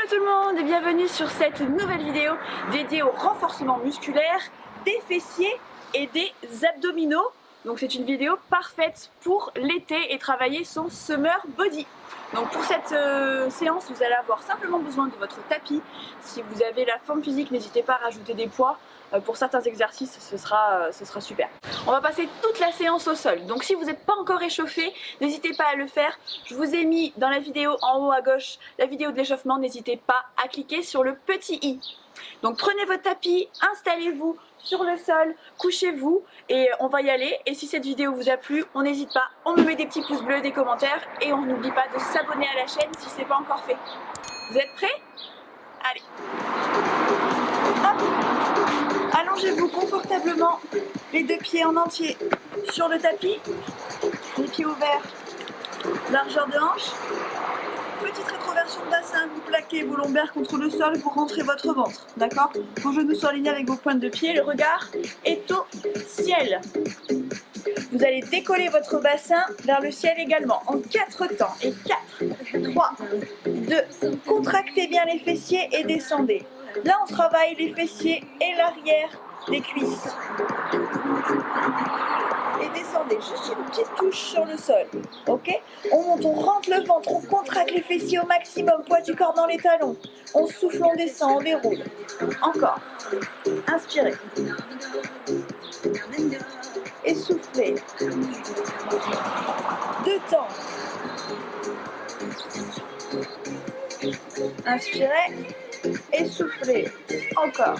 Hello tout le monde et bienvenue sur cette nouvelle vidéo dédiée au renforcement musculaire des fessiers et des abdominaux. Donc c'est une vidéo parfaite pour l'été et travailler son summer body. Donc pour cette séance, vous allez avoir simplement besoin de votre tapis. Si vous avez la forme physique, n'hésitez pas à rajouter des poids. Pour certains exercices, ce sera super. On va passer toute la séance au sol. Donc si vous n'êtes pas encore échauffé, n'hésitez pas à le faire. Je vous ai mis dans la vidéo en haut à gauche la vidéo de l'échauffement. N'hésitez pas à cliquer sur le petit i. Donc prenez votre tapis, installez-vous sur le sol, couchez-vous et on va y aller. Et si cette vidéo vous a plu, on n'hésite pas, on me met des petits pouces bleus, des commentaires et on n'oublie pas de s'abonner à la chaîne si ce n'est pas encore fait. Vous êtes prêts? Allez. Hop. Allongez-vous confortablement, les deux pieds en entier sur le tapis, les pieds ouverts, largeur de hanche. Petite rétroversion de bassin, vous plaquez vos lombaires contre le sol pour rentrer votre ventre, d'accord? Vos genoux sont alignés avec vos pointes de pied, le regard est au ciel. Vous allez décoller votre bassin vers le ciel également, en 4 temps. Et 4, 3, 2, contractez bien les fessiers et descendez. Là, on travaille les fessiers et l'arrière des cuisses. Et descendez, juste une petite touche sur le sol, ok? On monte, on rentre le ventre, on contracte les fessiers au maximum, poids du corps dans les talons. On souffle, on descend, on déroule. Encore. Inspirez. Et soufflez. 2 temps. Inspirez. Et soufflez. Encore.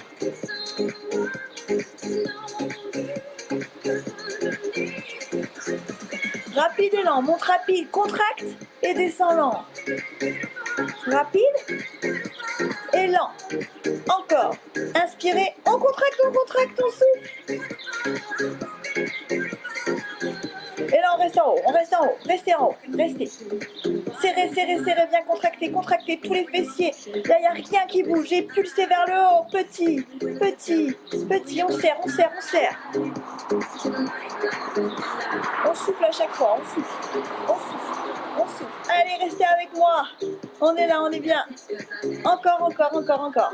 Rapide et lent, monte rapide, contracte et descend lent. Rapide et lent. Encore. Inspirez, on contracte, on souffle. Et là on reste en haut, restez en haut, restez. Serrez, serrez, serrez, bien contractez, contractez tous les fessiers. Là il n'y a rien qui bouge, et pulsez vers le haut, petit, petit, petit, on serre, on serre, on serre. On souffle à chaque fois, on souffle, on souffle, on souffle. Allez, restez avec moi. On est là, on est bien. Encore, encore, encore, encore.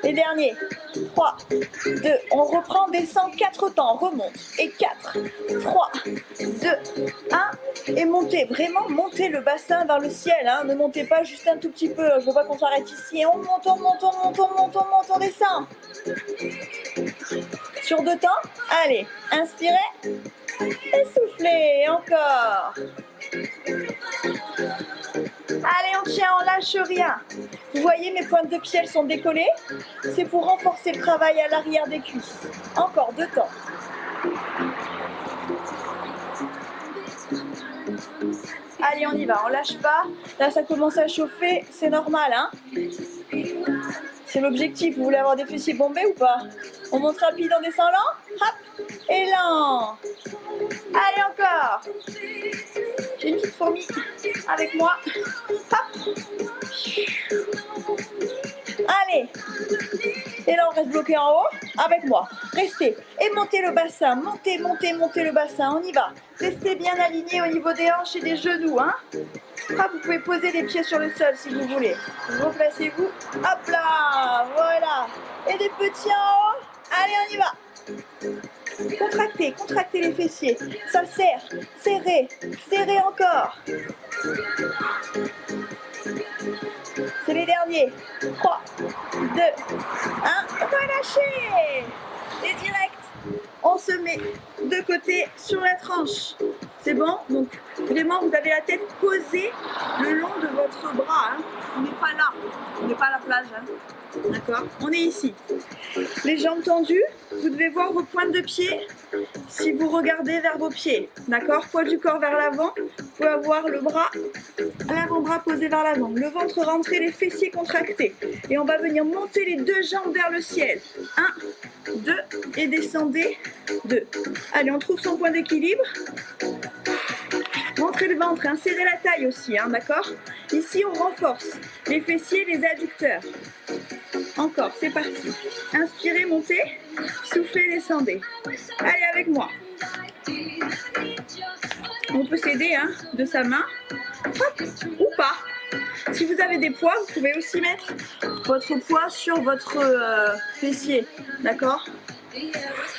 Et dernier. 3, 2, on reprend, descend 4 temps, remonte. Et 4, 3, 2, 1. Et montez, vraiment montez le bassin vers le ciel. Hein. Ne montez pas juste un tout petit peu. Je veux pas qu'on s'arrête ici. Et on monte, on monte, on monte, on monte, on monte, on descend. Sur 2 temps. Allez, inspirez. Et soufflez. Encore. Allez, on tient, on lâche rien. Vous voyez, mes pointes de pied, elles sont décollées. C'est pour renforcer le travail à l'arrière des cuisses. Encore 2 temps. Allez, on y va, on lâche pas. Là, ça commence à chauffer, c'est normal, hein. C'est l'objectif. Vous voulez avoir des fessiers bombés ou pas? On monte rapide, on descend lent. Hop, et lent. Allez, encore. J'ai une petite fourmi avec moi. Hop. Allez. Et là, on reste bloqué en haut avec moi. Restez. Et montez le bassin. Montez, montez, montez le bassin. On y va. Restez bien alignés au niveau des hanches et des genoux. Hein. Ah, vous pouvez poser les pieds sur le sol si vous voulez. Replacez-vous. Hop là. Voilà. Et des petits en haut. Allez, on y va. Contractez, contractez les fessiers. Ça serre. Serrez. Serrez encore. C'est les derniers. 3, 2, 1. Relâchez. Et direct. On se met de côté sur la tranche. C'est bon? Donc, vraiment, vous avez la tête posée le long de votre bras. Hein. On n'est pas là. On n'est pas à la plage. Hein. D'accord? On est ici. Les jambes tendues. Vous devez voir vos pointes de pied si vous regardez vers vos pieds. D'accord? Poids du corps vers l'avant. Vous pouvez avoir le bras, l'avant-bras posé vers l'avant. Le ventre rentré, les fessiers contractés. Et on va venir monter les 2 jambes vers le ciel. 1, 2 et descendez. 2. Allez, on trouve son point d'équilibre. Montrez le ventre, hein, serrez la taille aussi, hein, d'accord? Ici, on renforce les fessiers, les adducteurs. Encore, c'est parti. Inspirez, montez. Soufflez, descendez. Allez, avec moi. On peut s'aider hein, de sa main. Hop, ou pas. Si vous avez des poids, vous pouvez aussi mettre votre poids sur votre fessier, d'accord?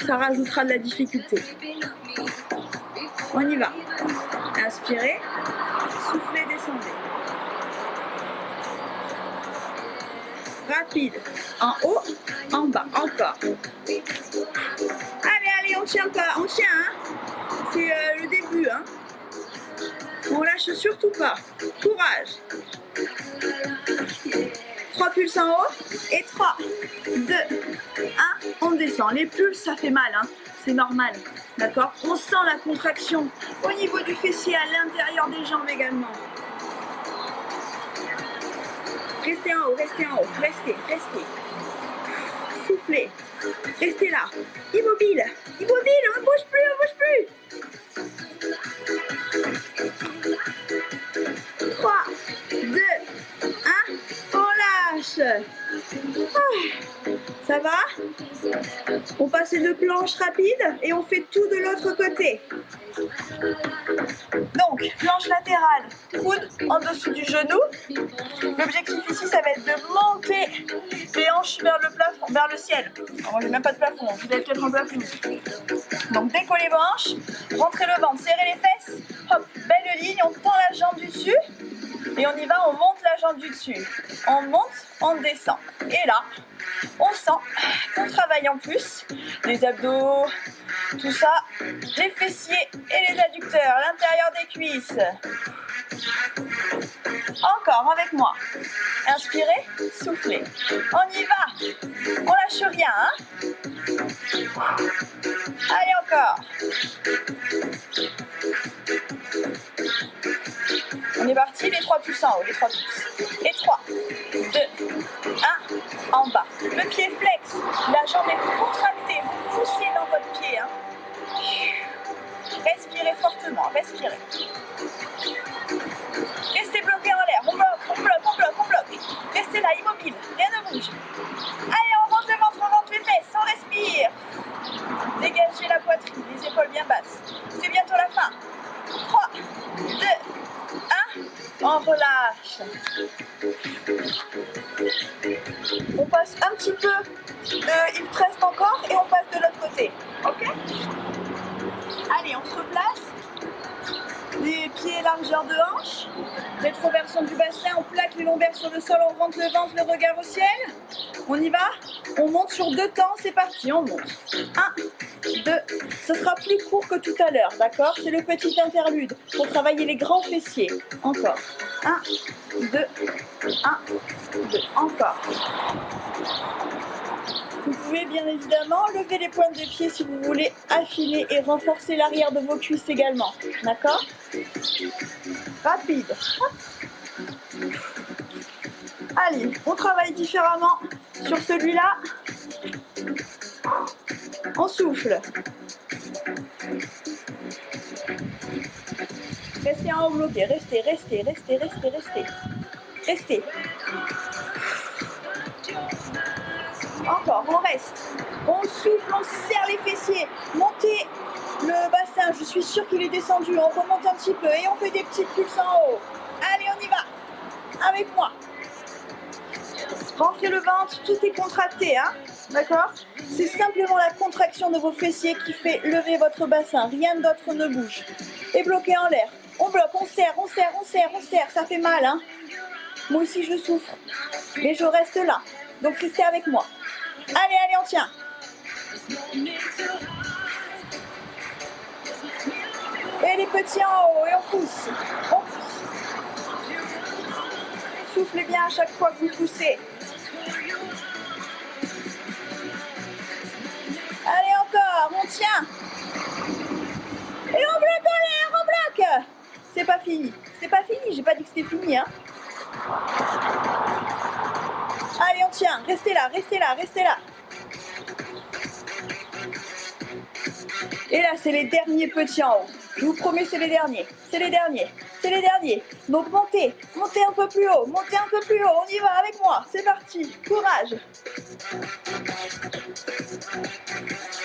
Ça rajoutera de la difficulté. On y va. Inspirez, soufflez, descendez. Rapide. En haut, en bas, encore. Allez, allez, on tient pas, on tient, hein. C'est le début, hein. On lâche surtout pas. Courage. 3 pulses en haut et 3, 2, 1, on descend. Les pulses, ça fait mal, hein. C'est normal, d'accord? On sent la contraction au niveau du fessier, à l'intérieur des jambes également. Restez en haut, restez en haut, restez, restez. Soufflez, restez là. Immobile, immobile, on ne bouge plus, on ne bouge plus. 3, 2, 1, on lâche. Ça va? On passe les 2 planches rapides et on fait tout de l'autre côté. Donc, planche latérale, coude en dessous du genou. L'objectif ici, ça va être de monter les hanches vers le plafond, vers le ciel. Alors, moi, j'ai même pas de plafond, vous avez peut-être un plafond. Donc, décollez vos hanches, rentrez le ventre, serrez les fesses. Hop, belle ligne, on tend la jambe du dessus. Et on y va, on monte la jambe du dessus. On monte, on descend. Et là, on sent qu'on travaille en plus les abdos, tout ça, les fessiers et les adducteurs, l'intérieur des cuisses. Encore avec moi. Inspirez, soufflez. On y va. On lâche rien, hein. Allez, encore. On est parti, les 3 pulses en haut, les 3 pulses. Et 3, 2, 1, en bas. Le pied flex, la jambe est contractée, vous poussez dans votre pied, hein. Respirez fortement, respirez. Restez bloqué en l'air, on bloque, on bloque, on bloque, on bloque. Restez là, immobile, rien ne bouge. Allez, on rentre le ventre, on rentre les fesses, on respire. Dégagez la poitrine, les épaules bien basses. C'est bientôt la fin. 3, 2, 1, on relâche. On passe un petit peu, il reste encore et on passe de l'autre côté. Ok? Allez, on se replace. Les pieds largeur de hanche. Rétroversion du bassin, on plaque les lombaires sur le sol, on rentre le ventre, le regard au ciel. On y va. On monte sur 2 temps, c'est parti, on monte. 1, 2, ce sera plus court que tout à l'heure, d'accord? C'est le petit interlude pour travailler les grands fessiers. Encore. 1, 2, 1, 2, encore. Vous pouvez bien évidemment lever les pointes des pieds si vous voulez affiner et renforcer l'arrière de vos cuisses également. D'accord? Rapide. Hop. Allez, on travaille différemment sur celui-là. On souffle. Restez en haut bloqué. Restez, restez, restez, restez, restez. Restez. Encore, on reste. On souffle, on serre les fessiers. Montez le bassin, je suis sûre qu'il est descendu. On remonte un petit peu et on fait des petites pulses en haut. Allez, on y va. Avec moi. Rentrez le ventre, tout est contracté, hein. D'accord? C'est simplement la contraction de vos fessiers qui fait lever votre bassin. Rien d'autre ne bouge. Et bloqué en l'air. On bloque, on serre, on serre, on serre, on serre. Ça fait mal, hein. Moi aussi, je souffre. Mais je reste là. Donc, restez avec moi. Allez, allez, on tient. Et les petits en haut, et on pousse. On pousse. Soufflez bien à chaque fois que vous poussez. Allez, encore, on tient. Et on bloque en l'air, on bloque. C'est pas fini. C'est pas fini, j'ai pas dit que c'était fini, hein. Allez, on tient. Restez là, restez là, restez là. Et là, c'est les derniers petits en haut. Je vous promets, c'est les derniers. C'est les derniers. C'est les derniers. Donc, montez. Montez un peu plus haut. Montez un peu plus haut. On y va avec moi. C'est parti. Courage.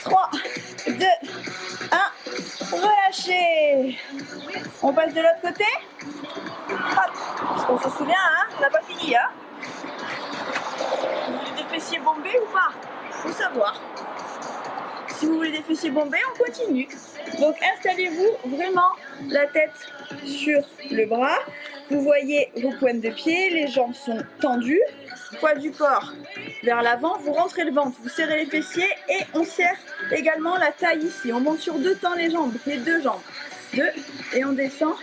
3, 2, 1. Relâchez. On passe de l'autre côté. Hop. Parce qu'on se souvient, hein, on n'a pas fini. Hein. Vous voulez des fessiers bombés ou pas? Faut savoir. Si vous voulez des fessiers bombés, on continue. Donc installez-vous vraiment la tête sur le bras. Vous voyez vos pointes de pied, les jambes sont tendues. Poids du corps vers l'avant, vous rentrez le ventre, vous serrez les fessiers et on serre également la taille ici. On monte sur 2 temps les jambes, les 2 jambes. 2 et on descend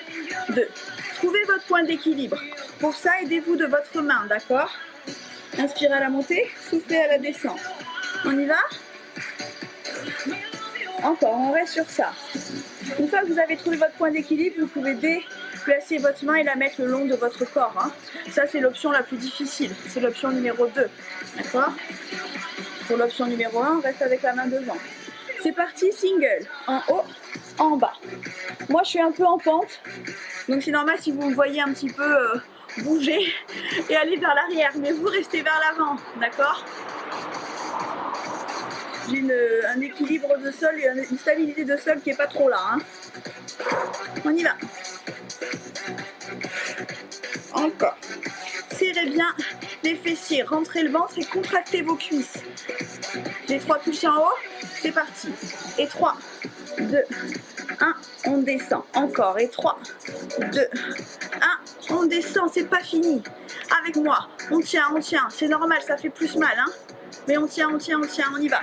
2. Trouvez votre point d'équilibre. Pour ça, aidez-vous de votre main, d'accord? Inspirez à la montée, soufflez à la descente. On y va? Encore, on reste sur ça. Une fois que vous avez trouvé votre point d'équilibre, vous pouvez déplacer votre main et la mettre le long de votre corps. Hein. Ça, c'est l'option la plus difficile. C'est l'option numéro 2. D'accord? Pour l'option numéro 1, on reste avec la main devant. C'est parti, single. En haut, en bas. Moi, je suis un peu en pente. Donc, c'est normal si vous me voyez un petit peu bouger et aller vers l'arrière. Mais vous restez vers l'avant. D'accord? J'ai un équilibre de sol et une stabilité de sol qui n'est pas trop là. Hein. On y va. Encore. Serrez bien les fessiers, rentrez le ventre et contractez vos cuisses. Les 3 pulsions en haut, c'est parti. Et 3, 2, 1, on descend. Encore. Et 3, 2, 1, on descend. C'est pas fini. Avec moi, on tient. C'est normal, ça fait plus mal. Hein. Mais on tient, on y va.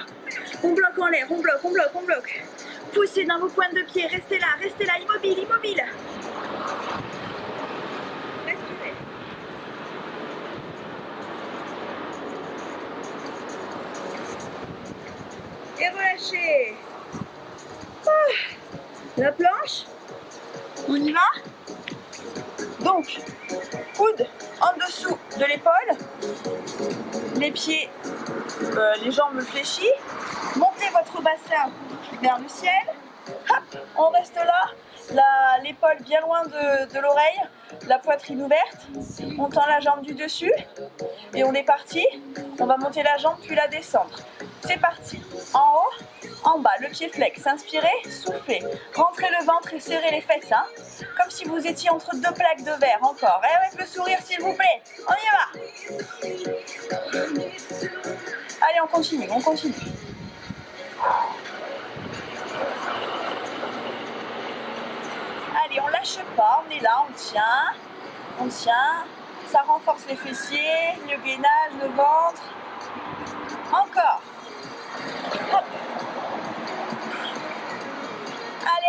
On bloque en l'air, on bloque. Poussez dans vos pointes de pied, restez là, immobile. Respirez. Et relâchez. La planche, on y va. Donc, coude en dessous de l'épaule, les pieds, les jambes fléchies. Montez votre bassin vers le ciel. Hop, on reste là, l'épaule bien loin de l'oreille, la poitrine ouverte. On tend la jambe du dessus et on est parti. On va monter la jambe puis la descendre. C'est parti. En haut, en bas, le pied flex. Inspirez, soufflez. Rentrez le ventre et serrez les fesses. Hein. Comme si vous étiez entre 2 plaques de verre. Encore. Et avec le sourire, s'il vous plaît. On y va. Allez, on continue. Allez, on lâche pas, on est là, on tient. Ça renforce les fessiers, le gainage, le ventre. Encore. Hop.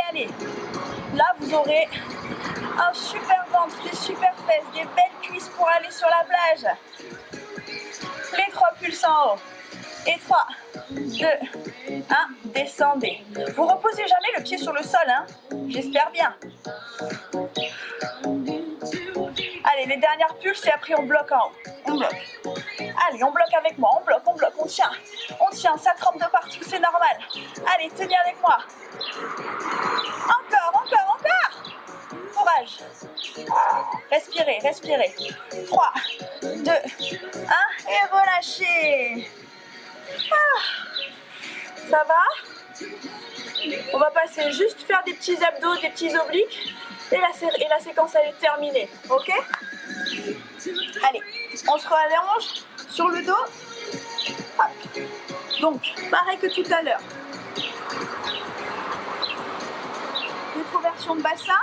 Allez. Là, vous aurez un super ventre, des super fesses, des belles cuisses pour aller sur la plage. Les 3 pulses en haut. Et 3, 2, 1, descendez. Vous reposez jamais le pied sur le sol, hein? J'espère bien. Allez, les dernières pulses et après on bloque en haut. On bloque. Allez, on bloque avec moi, on bloque, on tient. On tient, ça trempe de partout, c'est normal. Allez, tenez avec moi. Encore. Courage. Respirez. 3, 2, 1 et relâchez. Ça va? On va passer juste faire des petits abdos, des petits obliques et la séquence elle est terminée, ok? Allez, on se allonge sur le dos. Hop. Donc, pareil que tout à l'heure. Rétroversion de bassin.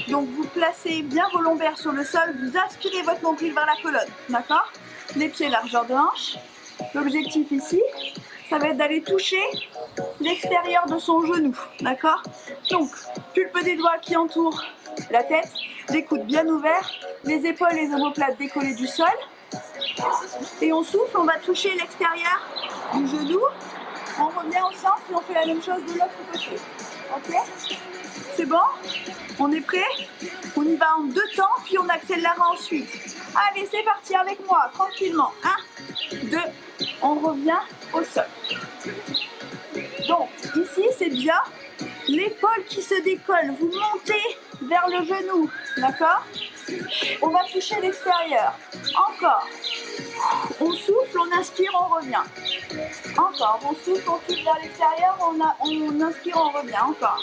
Donc, vous placez bien vos lombaires sur le sol, vous aspirez votre nombril vers la colonne, d'accord? Les pieds largeur de hanche. L'objectif ici, ça va être d'aller toucher l'extérieur de son genou, d'accord? Donc, pulpe des doigts qui entourent la tête, les coudes bien ouverts, les épaules et les omoplates décollées du sol. Et on souffle, on va toucher l'extérieur du genou. On revient au centre et on fait la même chose de l'autre côté. Ok? C'est bon? On est prêt? On y va en 2 temps, puis on accélère ensuite. Allez, c'est parti avec moi, tranquillement. 1, 2, on revient au sol. Donc, ici, c'est bien l'épaule qui se décolle. Vous montez vers le genou, d'accord? On va toucher l'extérieur. Encore. On souffle, on inspire, on revient. Encore. On souffle, on touche vers l'extérieur, on inspire, on revient. Encore.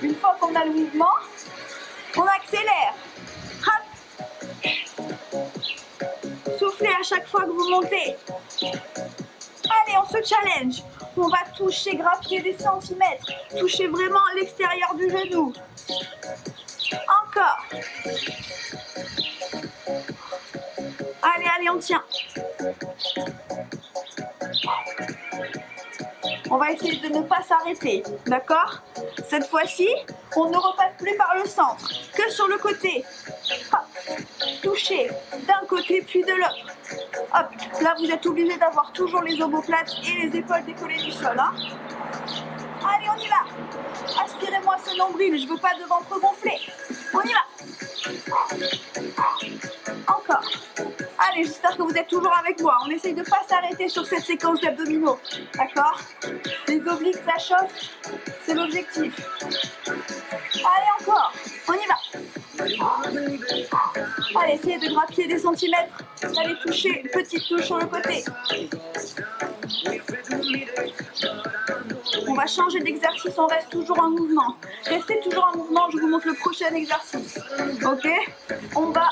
Une fois qu'on a le mouvement, on accélère. Hop. Soufflez à chaque fois que vous montez. Allez, on se challenge. On va toucher, grappiller des centimètres. Toucher vraiment l'extérieur du genou. Encore. Allez, allez, on tient. On va essayer de ne pas s'arrêter, d'accord? Cette fois-ci, on ne repasse plus par le centre, que sur le côté. Hop. Touchez d'un côté puis de l'autre. Hop, là vous êtes obligé d'avoir toujours les omoplates et les épaules décollées du sol. Hein. Allez, on y va. Aspirez-moi ce nombril, je veux pas de ventre gonflé. On y va. Encore. Allez, j'espère que vous êtes toujours avec moi. On essaye de ne pas s'arrêter sur cette séquence d'abdominaux. D'accord? Les obliques, ça chauffe. C'est l'objectif. Allez, encore. On y va. Allez, essayez de grappiller des centimètres. Allez, toucher une petite touche sur le côté. On va changer d'exercice, on reste toujours en mouvement. Restez toujours en mouvement, je vous montre le prochain exercice. Ok? On va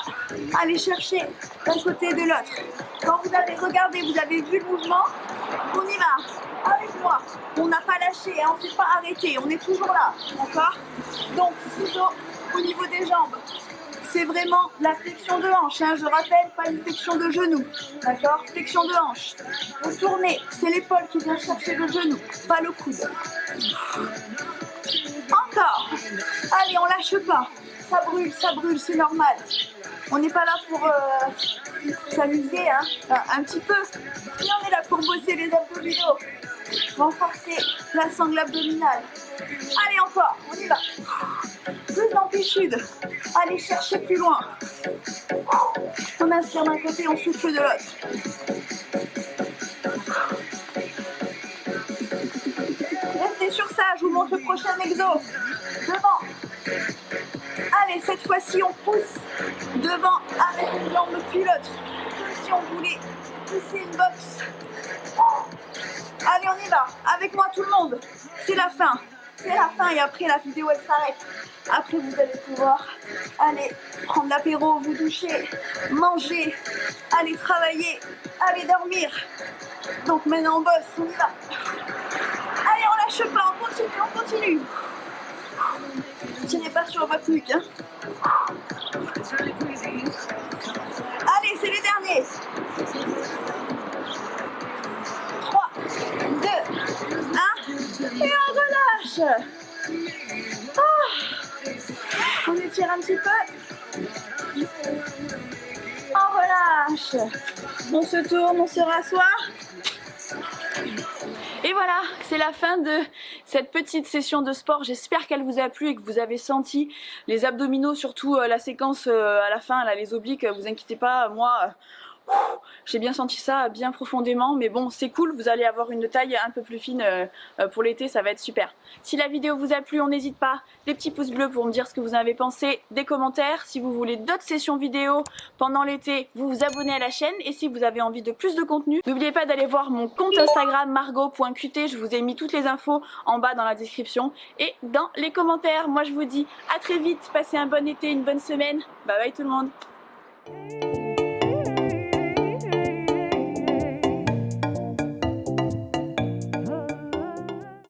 aller chercher d'un côté et de l'autre. Quand vous avez regardé, vous avez vu le mouvement, on y va. Avec moi. On n'a pas lâché, hein, on ne s'est pas arrêté, on est toujours là. D'accord? Donc, ciseaux au niveau des jambes. C'est vraiment la flexion de hanche, hein, je rappelle, pas une flexion de genou, d'accord? Flexion de hanche. Vous tournez, c'est l'épaule qui vient chercher le genou, pas le coude. Encore. Allez, on lâche pas. Ça brûle, c'est normal. On n'est pas là pour s'amuser, hein, un petit peu. Mais on est là pour bosser les abdominaux. Renforcer la sangle abdominale. Allez, encore, on y va. Plus d'amplitude. Allez chercher plus loin. On inspire d'un côté, on souffle de l'autre. Restez sur ça, je vous montre le prochain exo. Devant. Allez, cette fois-ci, on pousse devant avec une jambe puis l'autre. Comme si on voulait pousser une boxe. Allez, on y va. Avec moi, tout le monde. C'est la fin. C'est la fin et après, la vidéo, elle s'arrête. Après, vous allez pouvoir aller prendre l'apéro, vous doucher, manger, aller travailler, aller dormir. Donc maintenant, on bosse, on y va. Allez, on lâche pas, on continue. Tirez pas sur votre nuque. Hein. Allez, c'est les derniers. 3, 2, 1. Et on relâche. Oh. On étire un petit peu. On relâche. On se tourne, on se rassoit. Et voilà, c'est la fin de cette petite session de sport. J'espère qu'elle vous a plu et que vous avez senti les abdominaux, surtout la séquence à la fin, là, les obliques. Vous inquiétez pas, moi, j'ai bien senti ça bien profondément. Mais bon, c'est cool, vous allez avoir une taille un peu plus fine pour l'été, ça va être super. Si la vidéo vous a plu, on n'hésite pas, des petits pouces bleus pour me dire ce que vous en avez pensé, des commentaires. Si vous voulez d'autres sessions vidéo pendant l'été, vous vous abonnez à la chaîne. Et si vous avez envie de plus de contenu, n'oubliez pas d'aller voir mon compte Instagram margot.qt. Je vous ai mis toutes les infos en bas dans la description et dans les commentaires. Moi je vous dis à très vite, passez un bon été, une bonne semaine. Bye bye tout le monde.